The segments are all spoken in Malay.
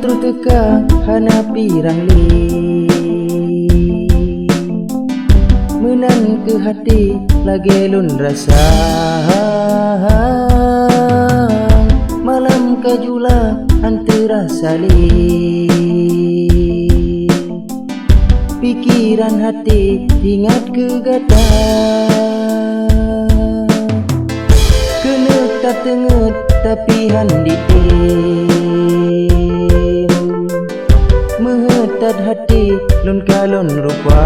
terus teka hana pirang li menan ke hati lagi lun rasa malam kajula antara salih pikiran hati ingat ke gata kena tak tenget tapi handi mehetat hati lun kalon rupa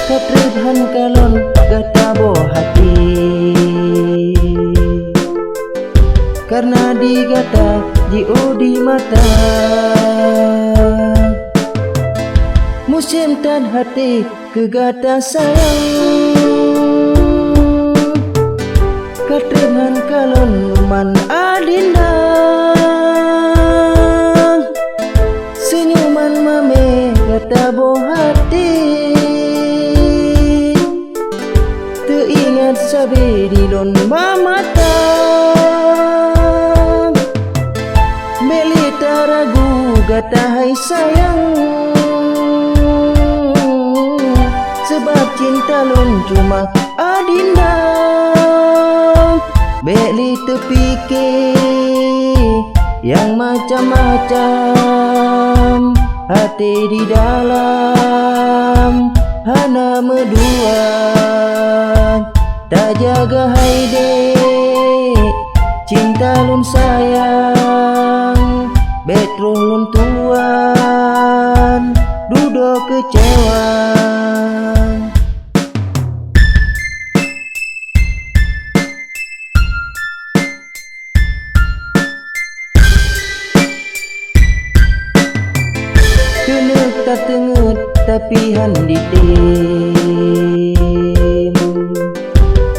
katribhan kalon gata boh hati karena digata jio di mata musim tan hati kegata sayang katribhan kalon man adindang senyuman mame gata boh hati teringat sabe di lon mamata melita ragu gata hai sayang sebab cinta lon cuma adindang beli terfikir yang macam-macam hati di dalam hana medua tak jaga hai dek cinta lun sayang betro lun tuan duduk kecewa kena tak tenget tapi handi tim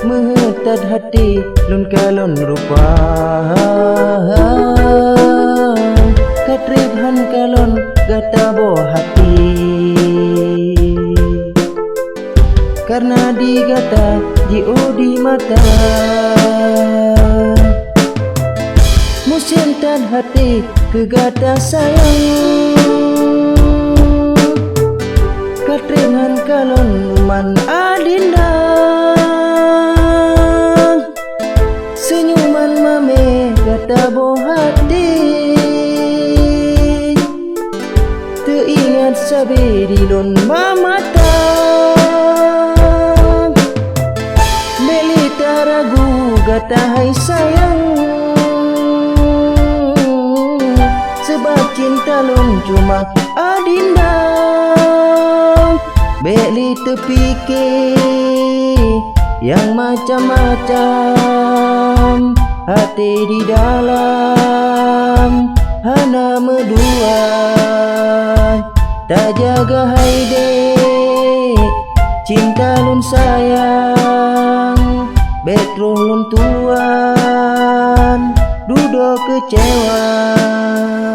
mehetat hati lun kalon rupa katribhan kalon gata boh hati karena digata jio di mata musim tan hati kegata sayang katribhan kalon man adindang senyuman mame gata boh hati teringat sabe di lon mamata melita ragu gata hai sayang sebab cinta lon cuma adindang beli terfikir yang macam-macam hati di dalam hana medua tak jaga hai dek cinta lun sayang betro lun tuan duduk kecewa.